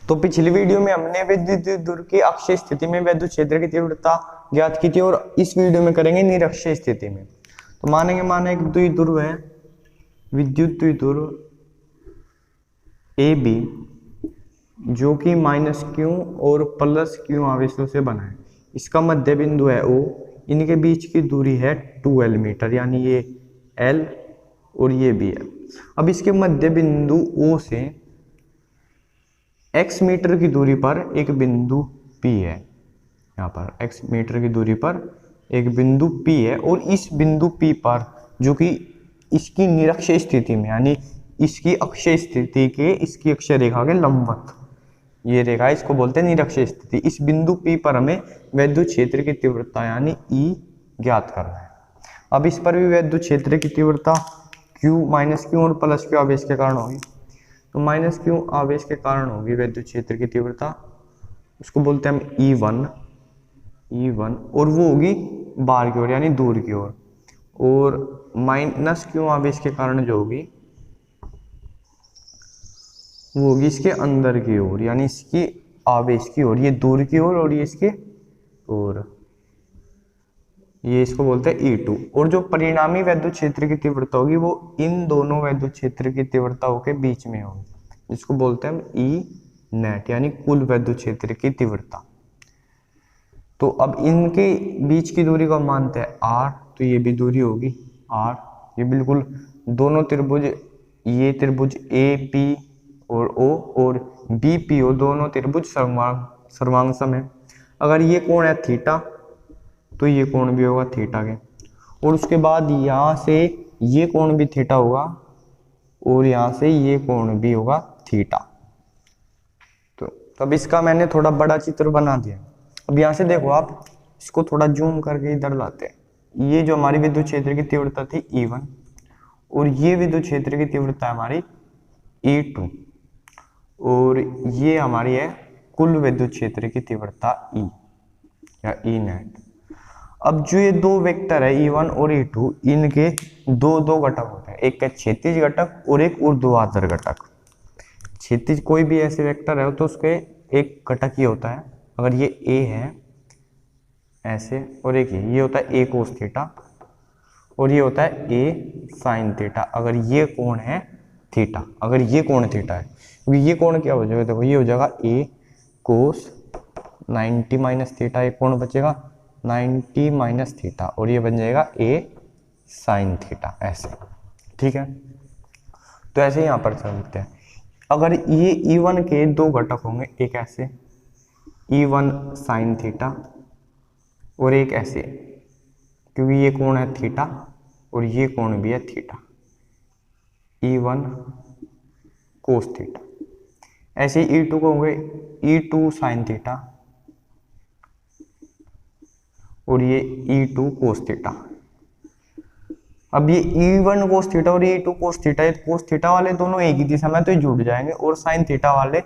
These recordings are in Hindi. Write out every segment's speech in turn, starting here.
तो पिछली वीडियो में हमने विद्युत ध्रुव की अक्षीय स्थिति में विद्युत क्षेत्र की तीव्रता ज्ञात की थी और इस वीडियो में करेंगे निरक्षीय स्थिति में। तो माने एक द्विध्रुव है, विद्युत द्विध्रुव ए बी जो कि -q और +q आवेशों से बना है। इसका मध्य बिंदु है O, इनके बीच की दूरी है 2l मीटर, यानी ये L और ये भी है। अब इसके मध्य बिंदु O से x मीटर की दूरी पर एक बिंदु P है। यहाँ पर x मीटर की दूरी पर एक बिंदु P है और इस बिंदु P पर जो कि इसकी निरक्षीय स्थिति में यानी इसकी अक्षीय स्थिति के इसकी अक्षीय रेखा के लंबवत ये रेखा, इसको बोलते हैं निरक्षीय स्थिति। इस बिंदु P पर हमें विद्युत क्षेत्र की तीव्रता यानी E ज्ञात करना है। अब इस पर भी विद्युत क्षेत्र की तीव्रता Q और +q आवेश के कारण होगी। तो -q आवेश के कारण होगी विद्युत क्षेत्र की तीव्रता, उसको बोलते हैं हम E1 और वो होगी बाहर की ओर यानी दूर की ओर। और -q आवेश के कारण जो होगी वो होगी इसके अंदर की ओर यानी इसकी आवेश की ओर, ये दूर की ओर और ये इसके ओर, ये इसको बोलते हैं E2। और जो परिणामी विद्युत क्षेत्र की तीव्रता होगी वो इन दोनों विद्युत क्षेत्र की तीव्रताओं के बीच में होगी, जिसको बोलते हैं हम E नेट यानी कुल विद्युत क्षेत्र की तीव्रता। तो अब इनके बीच की दूरी को मानते हैं R, तो ये भी दूरी होगी R। ये बिल्कुल दोनों त्रिभुज, ये त्रिभुज AP और O और BPO दोनों त्रिभुज सर्वांग सम है। अगर ये कोण है थीटा तो ये कोण भी होगा थीटा के, और उसके बाद यहाँ से ये कोण भी थीटा होगा और यहाँ से ये कोण भी होगा थीटा। तो अब इसका मैंने थोड़ा बड़ा चित्र बना दिया। अब यहाँ से देखो आप, इसको थोड़ा जूम करके इधर लाते हैं। ये जो हमारी विद्युत क्षेत्र की तीव्रता थी E1 और ये विद्युत क्षेत्र की तीव्रता हमारी E2 और ये हमारी है कुल विद्युत क्षेत्र की तीव्रता E या E नेट। अब जो ये दो वेक्टर है E1 और E2, इनके दो घटक होते हैं, एक है क्षैतिज घटक और एक ऊर्ध्वाधर घटक। क्षैतिज कोई भी ऐसे वेक्टर है तो उसके एक घटक ये होता है, अगर ये A है ऐसे और एक ये होता है A cos थीटा और ये होता है A sin थीटा। अगर ये कोण है थीटा, अगर ये कोण थीटा है, क्योंकि ये कोण क्या हो जाएगा, देखो ये हो जाएगा A cos 90 - थीटा, एक कोण बचेगा 90 - थीटा और ये बन जाएगा A sin थीटा ऐसे, ठीक है। तो ऐसे यहाँ पर चलते हैं। अगर ये E1 के दो घटक होंगे, एक ऐसे E1 sin थीटा और एक ऐसे, क्योंकि ये कोण है थीटा और ये कोण भी है थीटा, E1 cos थीटा। ऐसे E2 को होंगे E2 sin थीटा और ये E2 cos थीटा। अब ये E1 cos थीटा और E2 cos थीटा, ये cos थीटा वाले दोनों एक ही दिशा में तो ये जुड़ जाएंगे और sin थीटा वाले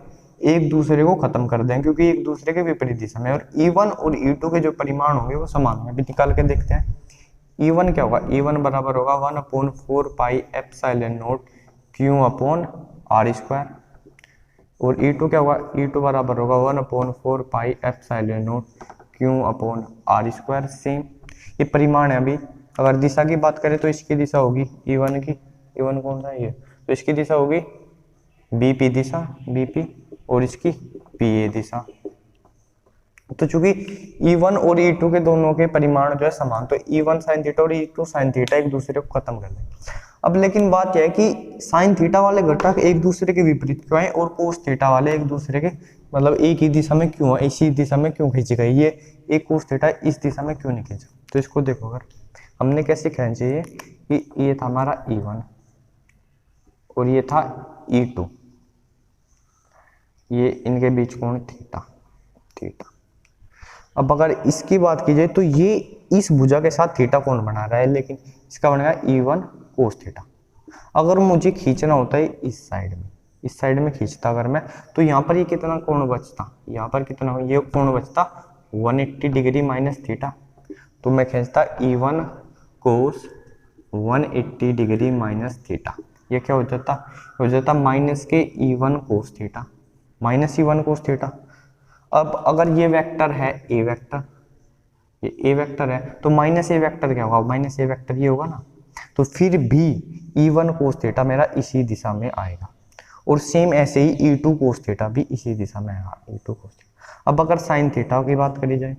एक दूसरे को खत्म कर देंगे क्योंकि एक दूसरे के विपरीत दिशा में। और E1 और E2 के जो परिमाण होंगे वो समान होंगे। अभी निकाल के देखते हैं। E1 क्या होगा, E1 बराबर होगा 1/4 पाई एप्सिलॉन नॉट Q/r² और E2 क्या होगा, E2 बराबर होगा 1/4 pi epsilon not Q/r²। Same ये परिमाण है। अभी अगर दिशा की बात करें तो इसकी दिशा होगी E1 की, E1 कौन सा है ये, तो इसकी दिशा होगी BP दिशा, BP और इसकी PA दिशा। तो चूंकि E1 और E2 के दोनों के परिमाण जो है समान, तो E1 sin थीटा और E2 sin थीटा एक दूसरे को खत्म कर देंगे। अब लेकिन बात यह है कि sin थीटा वाले घटक एक दूसरे के विपरीत क्यों है और cos थीटा वाले एक दूसरे के मतलब एक ही दिशा में क्यों है, इसी दिशा में क्यों खींची गई, ये एक cos थीटा इस दिशा में क्यों नहीं खींचा। तो इसको देखो, अगर हमने कैसे कहना चाहिए कि ये था हमारा E1 और ये था E2, ये इनके बीच कोण थीटा। अब अगर इसकी बात की जाए तो ये इस भुजा के साथ थीटा कोण बना रहा है, लेकिन इसका बनेगा E1 cos थीटा। अगर मुझे खींचना होता है इस साइड में खींचता अगर मैं, तो यहाँ पर ये कितना कोण बचता, यहाँ पर कितना ये कोण बचता 180 डिग्री - थीटा। तो मैं खींचता E1 cos 180 डिग्री - थीटा। ये क्या हो जाता माइनस के E1 cos theta minus E one कोस थीटा। अब अगर ये वेक्टर है ए वेक्टर, ये ए वेक्टर है, तो माइनस ए वेक्टर क्या होगा, माइनस ए वेक्टर ये होगा ना, तो फिर भी ई वन कोस थीटा मेरा इसी दिशा में आएगा, और सेम ऐसे ही ई टू कोस थीटा भी इसी दिशा में आएगा, ई टू कोस थीटा। अब अगर साइन थीटा की बात करी जाए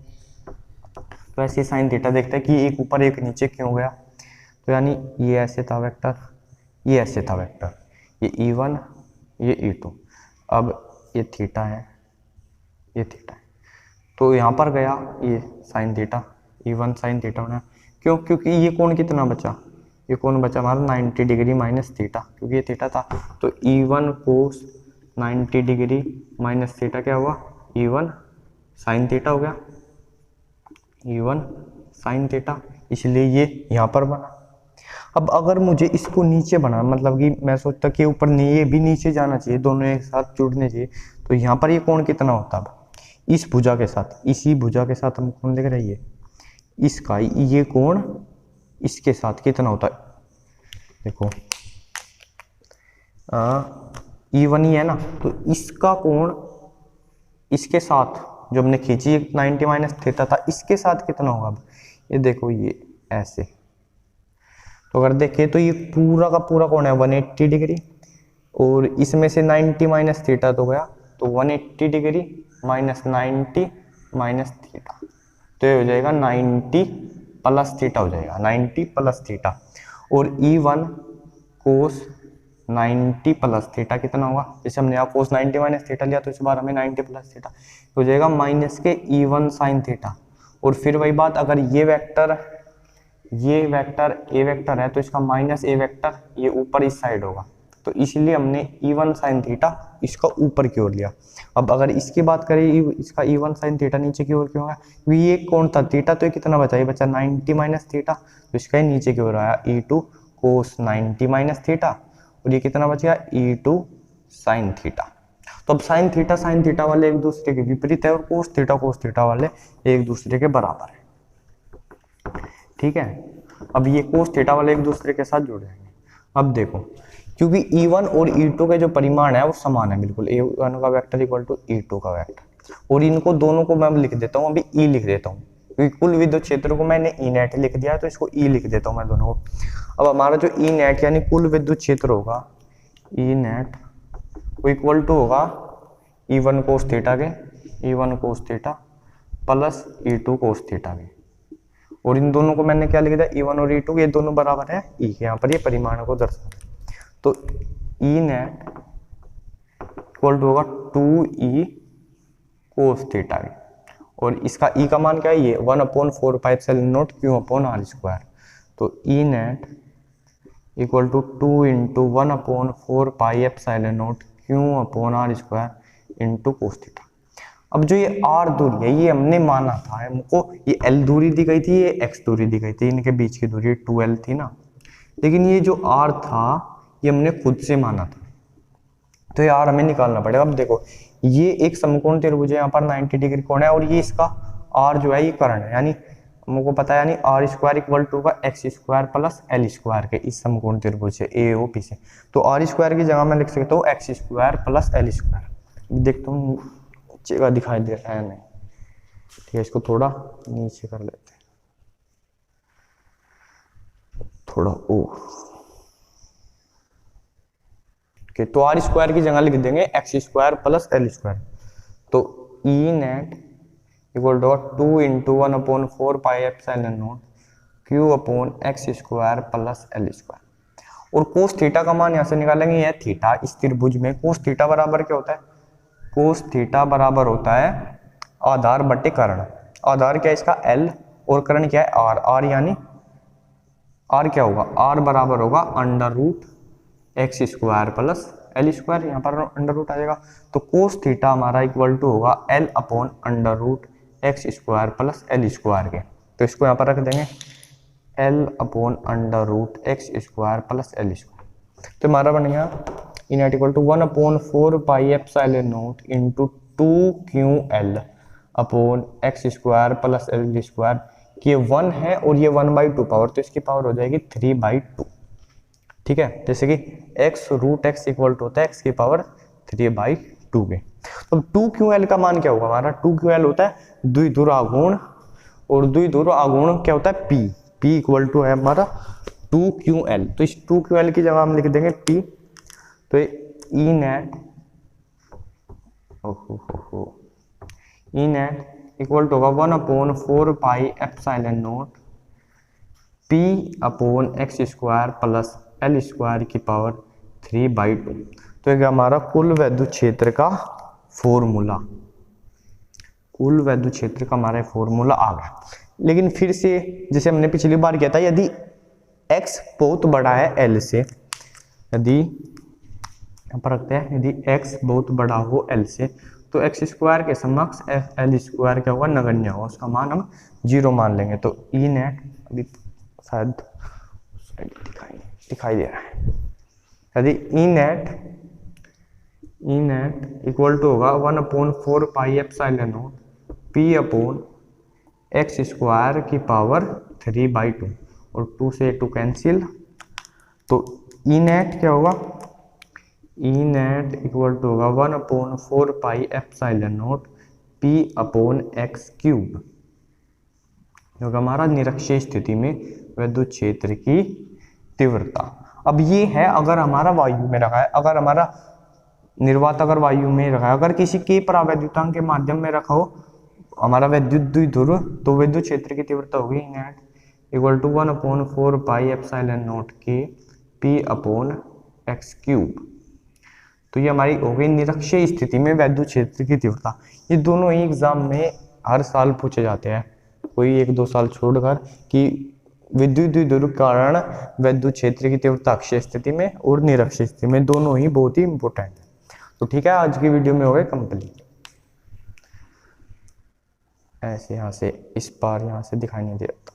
तो ऐसे साइन थीटा देखते हैं कि एक ऊपर एक नीचे क्यों गया, तो यानी ये ऐसे था वेक्टर, ये ऐसे था वेक्टर, ये ई वन ये ई टू, अब ये थीटा है, ये थीटा है, तो यहाँ पर गया ये sine theta, E one sine theta होना, क्यों, क्योंकि ये कोण कितना बचा, ये कोण बचा हमारा 90 डिग्री माइनस थीटा, क्योंकि ये थीटा था, तो ई वन कोस 90 डिग्री माइनस थीटा क्या हुआ, ई वन साइन थीटा हो गया, ई वन साइन थीटा, इसलिए ये यहाँ पर बना। अब अगर मुझे इसको नीचे बनाना, मतलब कि मैं सोचता कि ऊपर नहीं, ये भी नीचे जाना चाहिए, दोनों एक साथ जुड़ने चाहिए, तो यहाँ पर ये कोण कितना होता है, इस भुजा के साथ, इसी भुजा के साथ हम कोण लिख रही है, इसका ये कोण इसके साथ कितना होता है, देखो ई वन ही है ना, तो इसका कोण इसके साथ जो हमने खींची 90 माइनस थीटा था, इसके साथ कितना होगा, अब ये देखो ये ऐसे, तो अगर देखें तो ये पूरा का पूरा कोण है 180 डिग्री, और इसमें से 90 माइनस थीटा तो गया, तो 180 डिग्री माइनस 90 माइनस थीटा, तो ये हो जाएगा 90 प्लस थीटा हो जाएगा, 90 प्लस थीटा, और ई वन कोस 90 प्लस थीटा कितना होगा, जैसे हमने यहाँ कोस 90 माइनस थीटा लिया, तो इस बार हमें 90 प्लस थीटा हो जाएगा माइनस के ई वन साइन थीटा। और फिर वही बात, अगर ये वेक्टर ए वेक्टर है, तो इसका माइनस ए वेक्टर ये ऊपर इस साइड होगा, तो इसलिए हमने ई वन साइन थीटा इसका ऊपर की ओर लिया। अब अगर इसकी बात करें, इसका ई वन साइन थीटा नीचे की ओर क्यों होगा, क्योंकि ये कौन था थीटा, तो ये कितना बचा, ये बचा 90 माइनस थीटा, तो इसका ही नीचे की ओर आया ई टू कोस 90 माइनस थीटा, और ये कितना बच गया ई टू साइन थीटा। तो अब साइन थीटा वाले एक दूसरे के विपरीत है, और कोस थीटा वाले एक दूसरे के बराबर है, ठीक है। अब ये कोस थीटा वाले एक दूसरे के साथ जुड़ जाएंगे। अब देखो, क्योंकि E1 और E2 के जो परिमाण है वो समान है बिल्कुल, E1 का वेक्टर इक्वल टू E2 का वेक्टर, और इनको दोनों को मैं लिख देता हूँ, अभी E लिख देता हूँ, क्योंकि कुल विद्युत क्षेत्र को मैंने E नेट लिख दिया है, तो इसको E लिख देता हूँ मैं दोनों को। अब हमारा जो E नेट यानी कुल विद्युत क्षेत्र होगा, E नेट वो इक्वल टू होगा E1 कोस थीटा के, E1 cos theta plus E2 cos theta के, और इन दोनों को मैंने क्या लिख दिया, E1 और E2, ये दोनों बराबर है E के, यहाँ पर ये परिमाणों को दर्शाते हैं, तो E नेट इक्वल टू होगा 2E कोस थीटा के, और इसका E का मान क्या है, ये 1/4πε0 Q/r², तो E net equal to 2 into 1/4πε0 Q/r² into cos theta. अब जो ये R दूरी है, ये हमने माना था, हमको ये L दूरी दी गई थी, ये X दूरी दी गई थी, इनके बीच की दूरी 2L थी ना, लेकिन ये जो R था ये हमने खुद से माना था, तो ये R हमें निकालना पड़ेगा। अब देखो, ये एक समकोण त्रिभुज है, यहाँ पर 90 डिग्री कोण है, और ये इसका R जो है ये कर्ण है, यानी हमको पता है, यानी R² इक्वल टू का x² प्लस L² के इस समकोण त्रिभुज से AOP से, तो R² की जगह मैं लिख सकता हूँ x² प्लस L²। देखता हूँ नीचे का दिखाई दे रहा है नहीं, ठीक है, इसको थोड़ा नीचे कर लेते हैं, थोड़ा ओके, तो R² की जगह लिख देंगे x² प्लस L², तो E net equal to 2 into 1/4πε0 Q/x² plus L², और कोस थीटा का मान यहाँ से निकालेंगे, यह थीटा इस त्रिभुज में कोस थीटा बराबर क्या होता है, कोस थीटा बराबर होता है आधार बटे कर्ण। आधार क्या है इसका L, और कर्ण क्या है R, R यानी R क्या होगा, R बराबर होगा √x² प्लस L², यहाँ पर अंडर रूट आ जाएगा, तो कोस थीटा हमारा इक्वल टू होगा L/√x² प्लस L² के, तो इसको यहाँ पर रख देंगे L/√x² प्लस L², तो हमारा बन गया E net equal to 1/4πε0 into 2QL/x² plus L², ये 1 है और ये 1/2 पावर, तो इसकी पावर हो जाएगी 3/2, ठीक है, जैसे कि x √x इक्वल टू होता है x की पावर 3/2। 2 के। तो 2QL का मान क्या होगा हमारा, 2QL होता है द्विध्रुव आघूर्ण, और द्विध्रुव आघूर्ण क्या होता है P, P इक्वल टू है हमारा 2QL। तो इस 2QL की जगह हम लिख देंगे P, तो E net E net equal to होगा 1/4 pi epsilon naught P upon x square plus L square की पावर 3/2। तो ये हमारा कुल विद्युत क्षेत्र का फॉर्मूला, कुल विद्युत क्षेत्र का हमारा फॉर्मूला आ गया। लेकिन फिर से जैसे हमने पिछली बार किया था, यदि x बहुत बड़ा है L से, यदि यहाँ पर रखते हैं, यदि x बहुत बड़ा हो L से, तो एक्स स्क्वायर के समक्ष L स्क्वायर क्या होगा, नगण्य होगा, उसका मान हम 0 मान लेंगे। तो ई नेट अभी शायद दिखाई दे रहा है, यदि ई नेट इक्वल टू होगा 1/4 pi epsilon naught P upon x square की पावर 3/2, और 2 से 2 कैंसिल, तो ई नेट क्या होगा, ई नेट इक्वल टू होगा 1/4 pi epsilon naught P upon x cube, जो कि हमारा निरक्षीय स्थिति में विद्युत क्षेत्र की तीव्रता। अब ये है अगर हमारा वायु में रखा है, अगर हमारा निर्वात अगर वायु में रखा है, अगर किसी के परावैद्युतांक के माध्यम में रखा हो हमारा विद्युत द्विध्रुव, तो विद्युत क्षेत्र की तीव्रता होगी net equal to 1/4 pi epsilon naught के P अपॉन एक्स क्यूब। तो ये हमारी हो गई निरक्षीय स्थिति में विद्युत क्षेत्र की तीव्रता। ये दोनों ही एग्जाम में हर साल पूछे जाते हैं, कोई 1-2 साल छोड़कर, कि विद्युत द्विध्रुव के कारण विद्युत क्षेत्र की तीव्रता अक्षीय स्थिति में और निरक्षीय स्थिति में, दोनों ही बहुत ही इंपॉर्टेंट है। तो ठीक है, आज की वीडियो में हो गए कंप्लीट। ऐसे यहाँ से इस बार यहाँ से दिखाई नहीं दे रहा था।